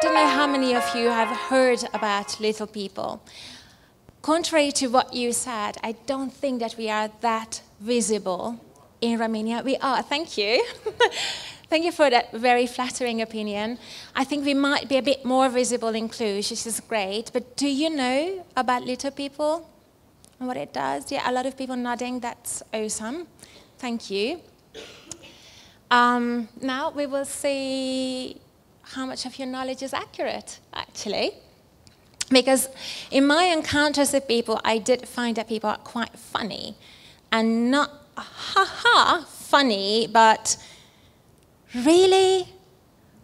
don't know how many of you have heard about little people. Contrary to what you said, I don't think that we are that visible in Romania. We are, thank you. Thank you for that very flattering opinion. I think we might be a bit more visible in Cluj, which is great. But do you know about little people and what it does? Yeah, a lot of people nodding. That's awesome. Thank you. Now we will see how much of your knowledge is accurate, actually. Because in my encounters with people, I did find that people are quite funny. And not ha-ha funny, but really?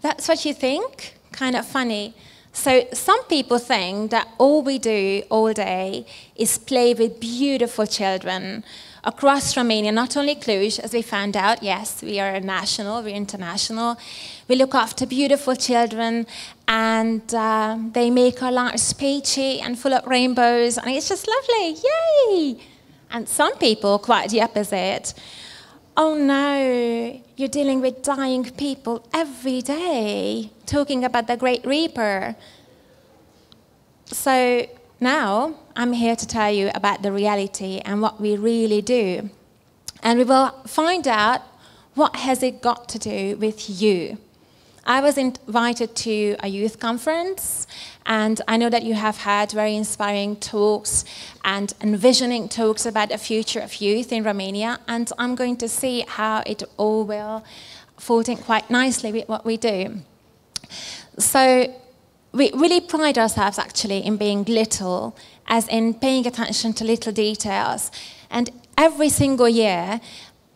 That's what you think? Kind of funny. So some people think that all we do all day is play with beautiful children across Romania, not only Cluj, as we found out. Yes, we are national, we're international. We look after beautiful children, and they make our lives peachy and full of rainbows, and it's just lovely, yay! And some people, quite the opposite. Oh no, you're dealing with dying people every day, talking about the Great Reaper. So now I'm here to tell you about the reality and what we really do. And we will find out what has it got to do with you. I was invited to a youth conference, and I know that you have had very inspiring talks and envisioning talks about the future of youth in Romania, and I'm going to see how it all will fold in quite nicely with what we do. So we really pride ourselves actually in being little, as in paying attention to little details. And every single year,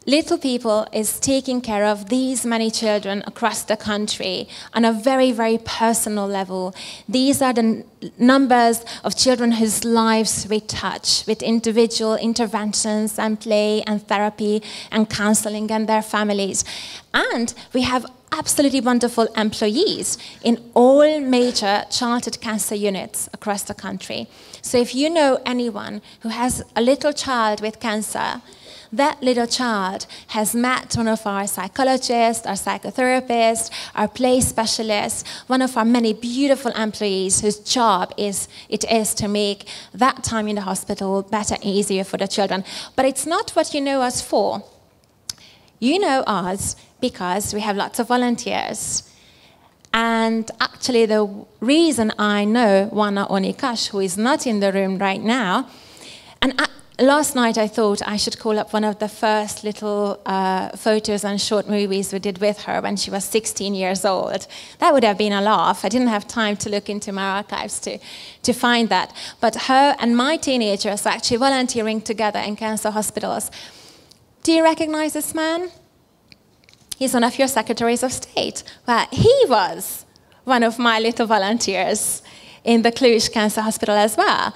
Little People is taking care of these many children across the country on a very, very personal level. These are the numbers of children whose lives we touch with individual interventions and play and therapy and counseling and their families. And we have absolutely wonderful employees in all major childhood cancer units across the country. So if you know anyone who has a little child with cancer, that little child has met one of our psychologists, our psychotherapists, our play specialists, one of our many beautiful employees whose job is to make that time in the hospital better and easier for the children. But it's not what you know us for. You know us because we have lots of volunteers. And actually the reason I know Wana Onikash, who is not in the room right now, and last night I thought I should call up one of the first little photos and short movies we did with her when she was 16 years old. That would have been a laugh. I didn't have time to look into my archives to find that. But her and my teenagers are actually volunteering together in cancer hospitals. Do you recognize this man? He's one of your secretaries of state. Well, he was one of my little volunteers in the Cluj Cancer Hospital as well.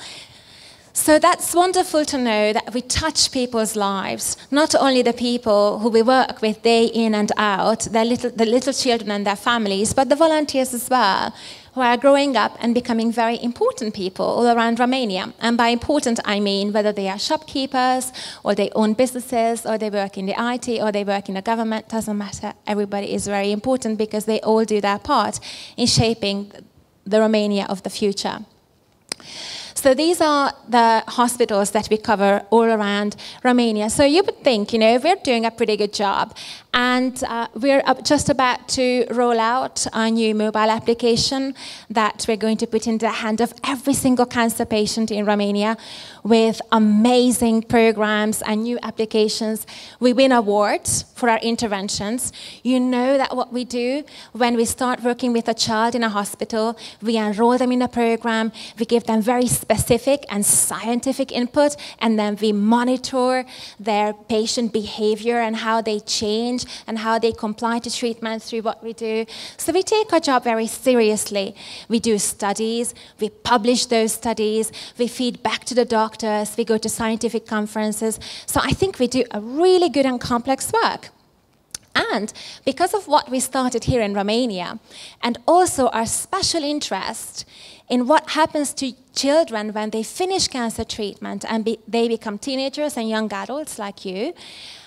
So that's wonderful to know that we touch people's lives, not only the people who we work with day in and out, the little children and their families, but the volunteers as well, who are growing up and becoming very important people all around Romania. And by important, I mean whether they are shopkeepers, or they own businesses, or they work in the IT, or they work in the government, doesn't matter. Everybody is very important because they all do their part in shaping the Romania of the future. So these are the hospitals that we cover all around Romania. So you would think, you know, we're doing a pretty good job. And we're just about to roll out a new mobile application that we're going to put in the hand of every single cancer patient in Romania, with amazing programs and new applications. We win awards for our interventions. You know that what we do when we start working with a child in a hospital, we enroll them in a program, we give them very specific and scientific input, and then we monitor their patient behavior and how they change and how they comply to treatment through what we do. So we take our job very seriously. We do studies, we publish those studies, we feed back to the doctors, we go to scientific conferences. So I think we do a really good and complex work. And because of what we started here in Romania, and also our special interest in what happens to children when they finish cancer treatment and they become teenagers and young adults like you,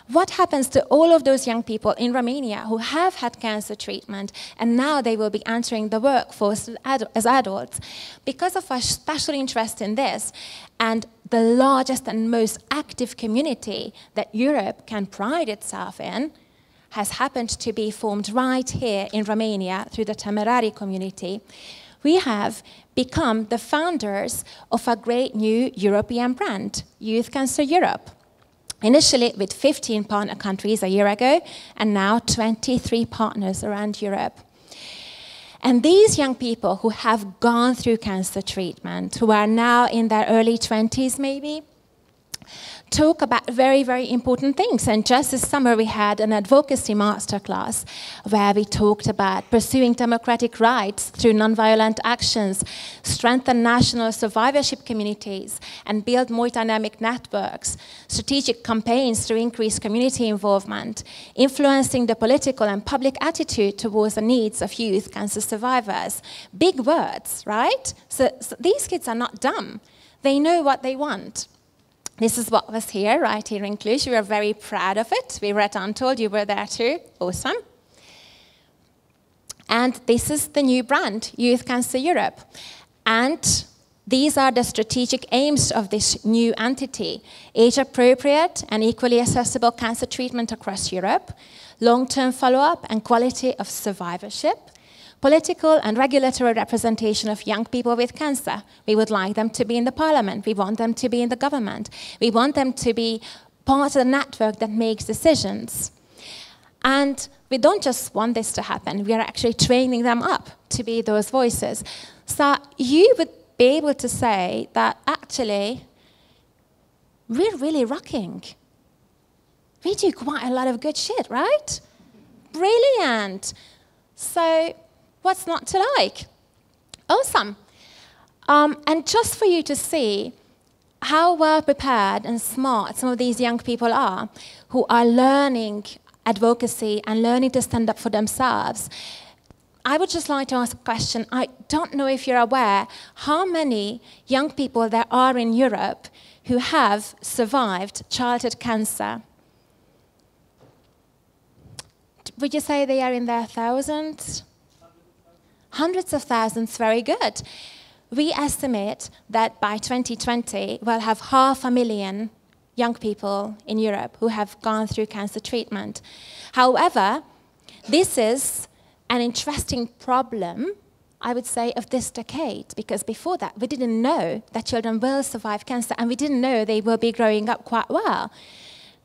what happens to all of those young people in Romania who have had cancer treatment and now they will be entering the workforce as adults? Because of our special interest in this and the largest and most active community that Europe can pride itself in has happened to be formed right here in Romania through the Temerari community, we have become the founders of a great new European brand, Youth Cancer Europe. Initially with 15 partner countries a year ago, and now 23 partners around Europe. And these young people who have gone through cancer treatment, who are now in their early 20s maybe, talk about very, very important things. And just this summer we had an advocacy masterclass where we talked about pursuing democratic rights through nonviolent actions, strengthen national survivorship communities, and build more dynamic networks, strategic campaigns to increase community involvement, influencing the political and public attitude towards the needs of youth cancer survivors. Big words, right? So these kids are not dumb. They know what they want. This is what was here, right here in Cluj. We are very proud of it. We were at Untold, you were there too. Awesome. And this is the new brand, Youth Cancer Europe. And these are the strategic aims of this new entity. Age-appropriate and equally accessible cancer treatment across Europe, long-term follow-up and quality of survivorship, political and regulatory representation of young people with cancer. We would like them to be in the parliament. We want them to be in the government. We want them to be part of the network that makes decisions. And we don't just want this to happen. We are actually training them up to be those voices. So you would be able to say that actually we're really rocking. We do quite a lot of good shit, right? Brilliant. So what's not to like? Awesome. And just for you to see how well prepared and smart some of these young people are who are learning advocacy and learning to stand up for themselves, I would just like to ask a question. I don't know if you're aware how many young people there are in Europe who have survived childhood cancer. Would you say they are in their thousands? Hundreds of thousands, very good. We estimate that by 2020, we'll have 500,000 young people in Europe who have gone through cancer treatment. However, this is an interesting problem, I would say, of this decade, because before that, we didn't know that children will survive cancer, and we didn't know they will be growing up quite well.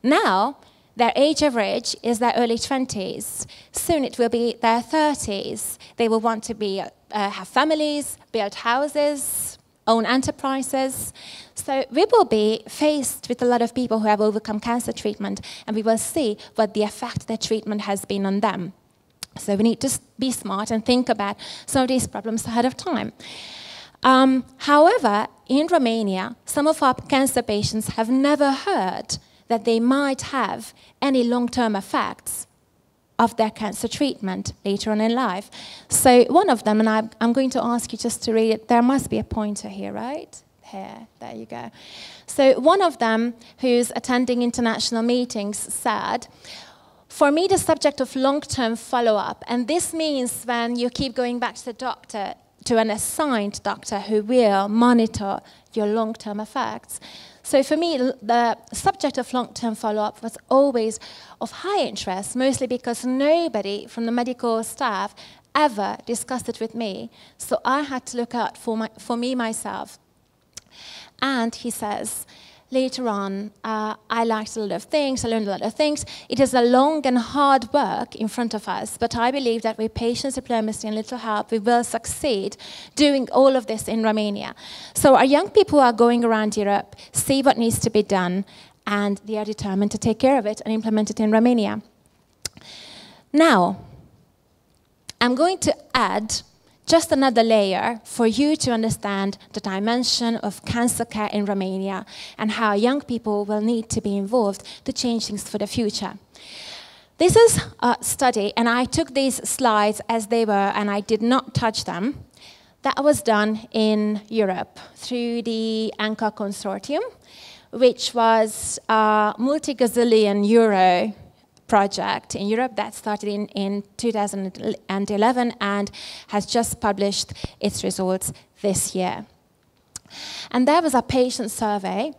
Now, their age average is their early 20s. Soon it will be their 30s. They will want to have families, build houses, own enterprises. So we will be faced with a lot of people who have overcome cancer treatment, and we will see what the effect their treatment has been on them. So we need to be smart and think about some of these problems ahead of time. However, in Romania, some of our cancer patients have never heard that they might have any long-term effects of their cancer treatment later on in life. So one of them, and I'm going to ask you just to read it, there must be a pointer here, right? Here, there you go. So one of them, who's attending international meetings, said, "For me, the subject of long-term follow-up," and this means when you keep going back to the doctor, to an assigned doctor who will monitor your long-term effects. So for me, the subject of long-term follow-up was always of high interest, mostly because nobody from the medical staff ever discussed it with me. So I had to look out for me myself. And he says, later on, I liked a lot of things, I learned a lot of things. It is a long and hard work in front of us, but I believe that with patience, diplomacy, and little help, we will succeed doing all of this in Romania. So our young people who are going around Europe see what needs to be done, and they are determined to take care of it and implement it in Romania. Now, I'm going to add just another layer for you to understand the dimension of cancer care in Romania and how young people will need to be involved to change things for the future. This is a study, and I took these slides as they were, and I did not touch them. That was done in Europe through the ANCA consortium, which was a multi-gazillion euro project in Europe that started in 2011 and has just published its results this year. And there was a patient survey,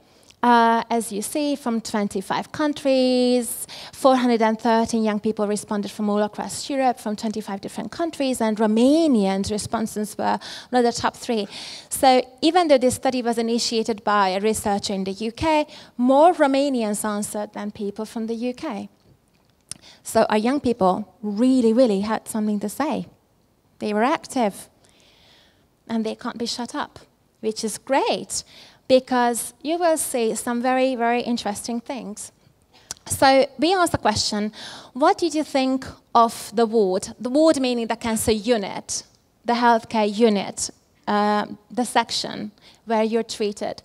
as you see, from 25 countries. 413 young people responded from all across Europe, from 25 different countries, and Romanians' responses were one of the top 3. So even though this study was initiated by a researcher in the UK, more Romanians answered than people from the UK. So our young people really, really had something to say. They were active, and they can't be shut up, which is great, because you will see some very, very interesting things. So we asked the question, what did you think of the ward? The ward meaning the cancer unit, the healthcare unit, the section where you're treated.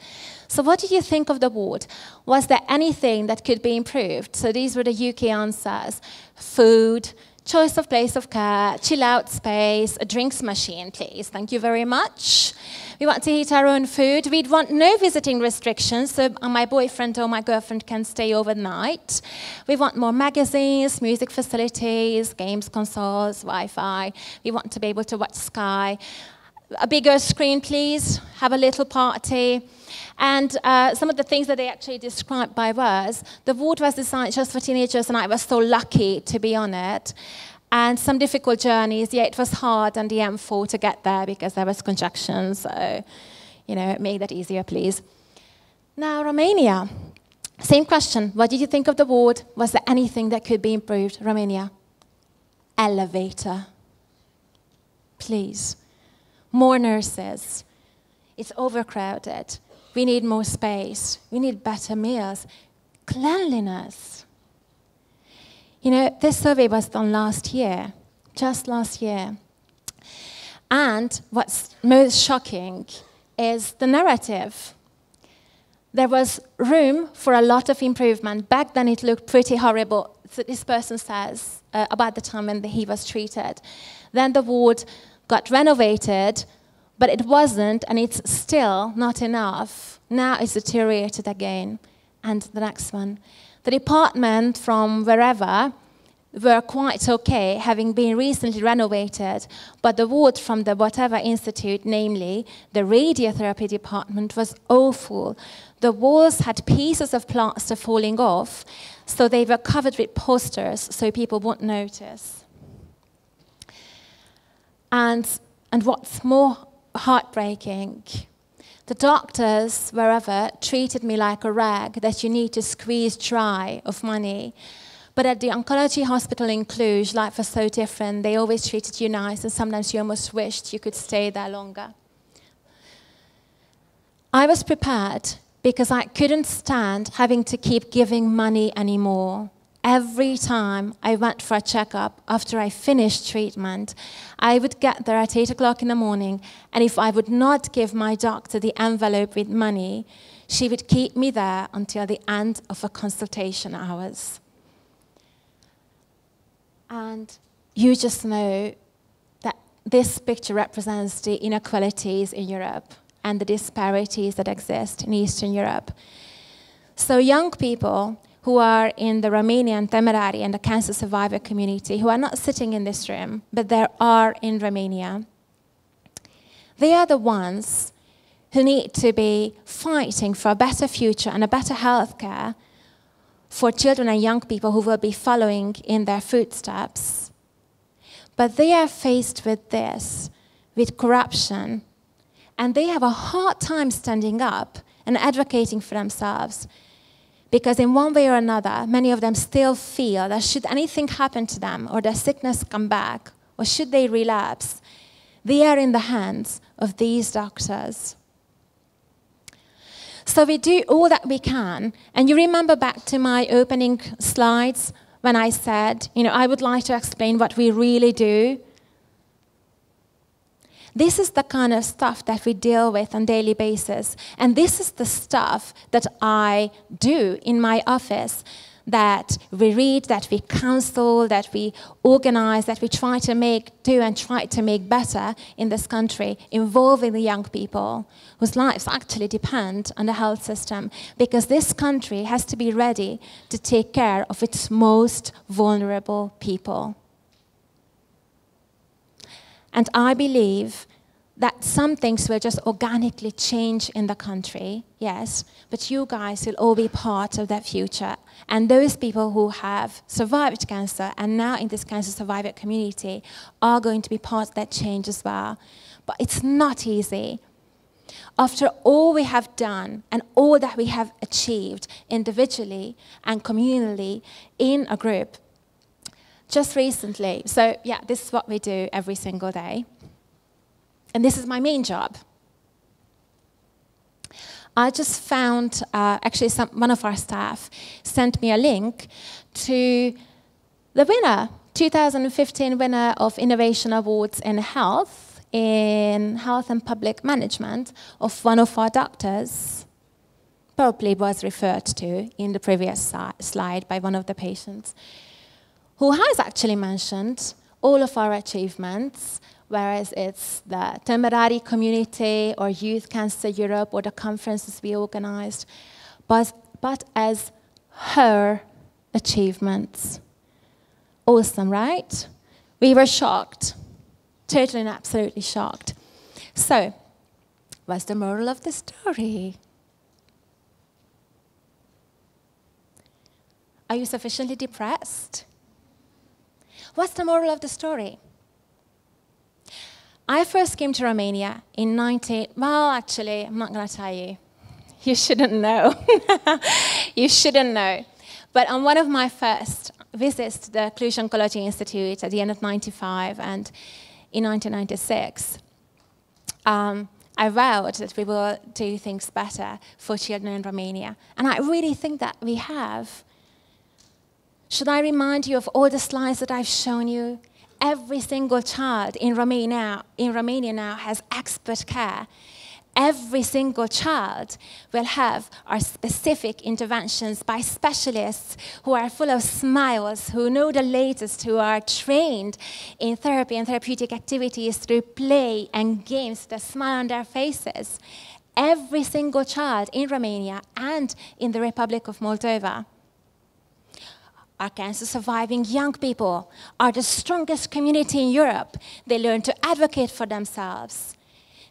So what did you think of the ward? Was there anything that could be improved? So these were the UK answers. Food, choice of place of care, chill out space, a drinks machine, please. Thank you very much. We want to eat our own food. We'd want no visiting restrictions, so my boyfriend or my girlfriend can stay overnight. We want more magazines, music facilities, games consoles, Wi-Fi. We want to be able to watch Sky. A bigger screen, please. Have a little party. And some of the things that they actually described by words, the ward was designed just for teenagers, and I was so lucky to be on it. And some difficult journeys. Yeah, it was hard on the M4 to get there because there was congestion. So, make that easier, please. Now, Romania. Same question. What did you think of the ward? Was there anything that could be improved? Romania. Elevator. Please. More nurses. It's overcrowded. We need more space. We need better meals. Cleanliness. This survey was done last year, just last year. And what's most shocking is the narrative. There was room for a lot of improvement. Back then it looked pretty horrible, so this person says, about the time when he was treated. Then the ward got renovated, but it wasn't, and it's still not enough. Now it's deteriorated again. And the next one. The department from wherever were quite okay, having been recently renovated, but the ward from the whatever institute, namely the radiotherapy department, was awful. The walls had pieces of plaster falling off, so they were covered with posters so people wouldn't notice. And what's more heartbreaking, the doctors, wherever, treated me like a rag that you need to squeeze dry of money. But at the oncology hospital in Cluj, life was so different. They always treated you nice, and sometimes you almost wished you could stay there longer. I was prepared because I couldn't stand having to keep giving money anymore. Every time I went for a checkup after I finished treatment, I would get there at 8 o'clock in the morning, and if I would not give my doctor the envelope with money, she would keep me there until the end of her consultation hours. And you just know that this picture represents the inequalities in Europe and the disparities that exist in Eastern Europe. So young people who are in the Romanian Temerari and the cancer survivor community, who are not sitting in this room, but they are in Romania, they are the ones who need to be fighting for a better future and a better healthcare for children and young people who will be following in their footsteps. But they are faced with this, with corruption, and they have a hard time standing up and advocating for themselves. Because in one way or another, many of them still feel that should anything happen to them, or their sickness come back, or should they relapse, they are in the hands of these doctors. So we do all that we can. And you remember back to my opening slides when I said, I would like to explain what we really do. This is the kind of stuff that we deal with on a daily basis. And this is the stuff that I do in my office. that we read, that we counsel, that we organize, that we try to try to make better in this country, involving the young people whose lives actually depend on the health system, because this country has to be ready to take care of its most vulnerable people. And I believe that some things will just organically change in the country, yes, but you guys will all be part of that future. And those people who have survived cancer and now in this cancer survivor community are going to be part of that change as well. But it's not easy. After all we have done and all that we have achieved individually and communally in a group, just recently, so yeah, this is what we do every single day. And this is my main job. I just found, actually one of our staff sent me a link to the winner, 2015 winner of Innovation Awards in Health and Public Management, of one of our doctors. Probably was referred to in the previous slide by one of the patients, who has actually mentioned all of our achievements, whereas it's the Temerari community or Youth Cancer Europe or the conferences we organized, but as her achievements. Awesome, right? We were shocked, totally and absolutely shocked. So, what's the moral of the story? Are you sufficiently depressed? What's the moral of the story? I first came to Romania in well, actually, I'm not going to tell you. You shouldn't know. You shouldn't know. But on one of my first visits to the Cluj Oncology Institute at the end of '95 and in 1996, I vowed that we will do things better for children in Romania. And I really think that we have. Should I remind you of all the slides that I've shown you? Every single child in Romania now has expert care. Every single child will have our specific interventions by specialists who are full of smiles, who know the latest, who are trained in therapy and therapeutic activities through play and games that smile on their faces. Every single child in Romania and in the Republic of Moldova. Our cancer-surviving young people are the strongest community in Europe. They learn to advocate for themselves.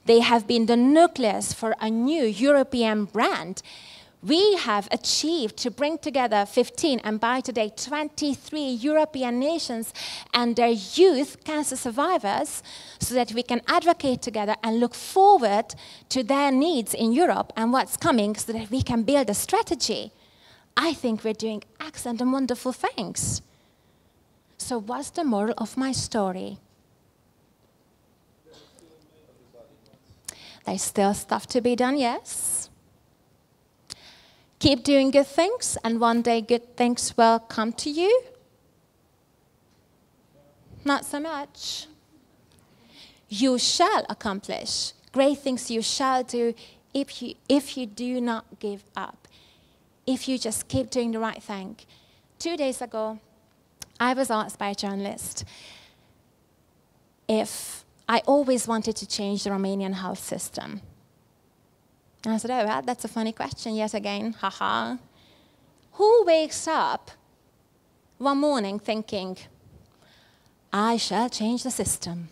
They have been the nucleus for a new European brand. We have achieved to bring together 15, and by today 23 European nations and their youth cancer survivors so that we can advocate together and look forward to their needs in Europe and what's coming so that we can build a strategy. I think we're doing excellent and wonderful things. So what's the moral of my story? There's still stuff to be done, yes. Keep doing good things, and one day good things will come to you. Not so much. You shall accomplish great things. You shall do if you do not give up. If you just keep doing the right thing. 2 days ago, I was asked by a journalist if I always wanted to change the Romanian health system. And I said, oh, well, that's a funny question yet again, haha. Who wakes up one morning thinking, I shall change the system?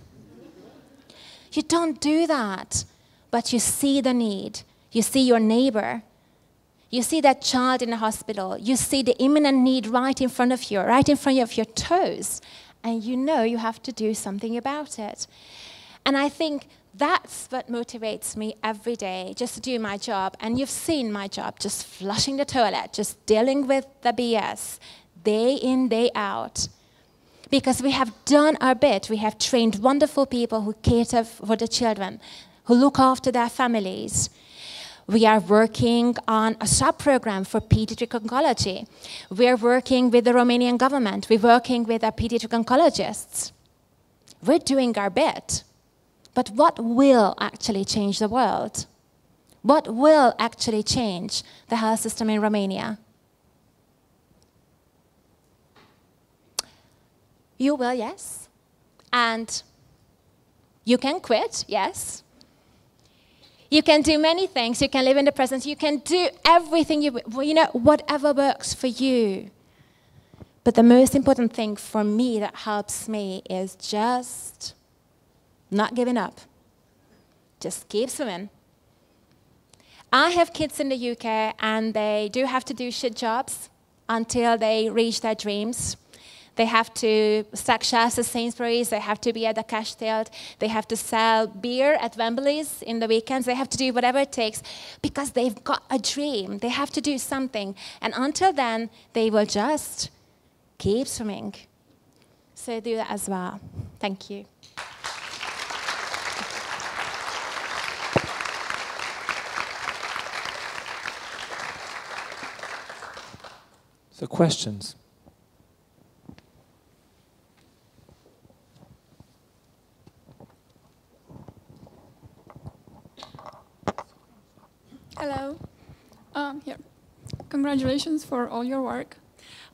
You don't do that, but you see the need. You see your neighbor. You see that child in the hospital. You see the imminent need right in front of you, right in front of your toes. And you know you have to do something about it. And I think that's what motivates me every day, just to do my job. And you've seen my job, just flushing the toilet, just dealing with the BS, day in, day out. Because we have done our bit. We have trained wonderful people who cater for the children, who look after their families. We are working on a sub-program for pediatric oncology. We're working with the Romanian government. We're working with our pediatric oncologists. We're doing our bit. But what will actually change the world? What will actually change the health system in Romania? You will, yes. And you can quit, yes. You can do many things. You can live in the present. You can do everything, whatever works for you. But the most important thing for me that helps me is just not giving up. Just keep swimming. I have kids in the UK, and they do have to do shit jobs until they reach their dreams. They have to stack shelves at Sainsbury's. They have to be at the cash till. They have to sell beer at Wembley's in the weekends. They have to do whatever it takes because they've got a dream. They have to do something. And until then, they will just keep swimming. So do that as well. Thank you. So questions? Hello. Here. Congratulations for all your work.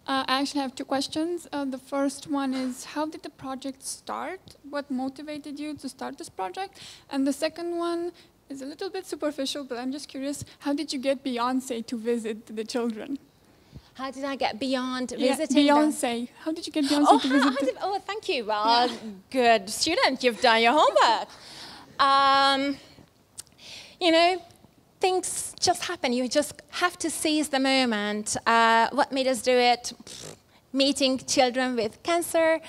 I actually have two questions. The first one is, how did the project start? What motivated you to start this project? And the second one is a little bit superficial, but I'm just curious, how did you get Beyonce to visit the children? How did I get beyond visiting? Beyonce. How did you get Beyonce to visit? Thank you. Well, good student. You've done your homework. Things just happen. You just have to seize the moment. What made us do it? Meeting children with cancer.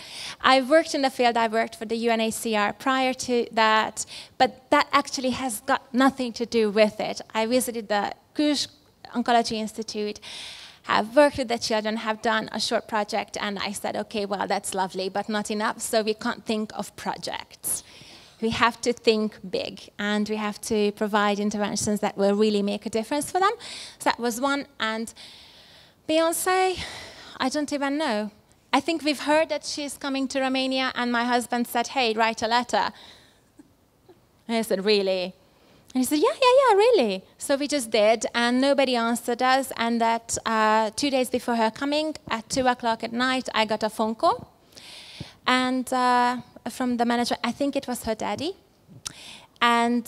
I worked in the field. I worked for the UNHCR prior to that, but that actually has got nothing to do with it. I visited the Kush Oncology Institute, have worked with the children, have done a short project, and I said, okay, well, that's lovely, but not enough, so we can't think of projects. We have to think big, and we have to provide interventions that will really make a difference for them. So that was one. And Beyonce, I don't even know. I think we've heard that she's coming to Romania, and my husband said, hey, write a letter. And I said, really? And he said, yeah, really. So we just did, and nobody answered us. And that 2 days before her coming, at 2 o'clock at night, I got a phone call. And from the manager, I think it was her daddy, and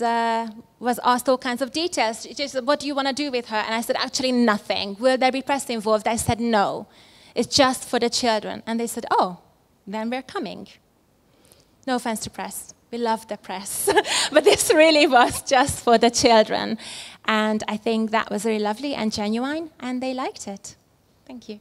was asked all kinds of details. She said, what do you want to do with her? And I said, actually nothing. Will there be press involved? I said, no. It's just for the children. And they said, oh, then we're coming. No offense to press. We love the press. But this really was just for the children. And I think that was really lovely and genuine, and they liked it. Thank you.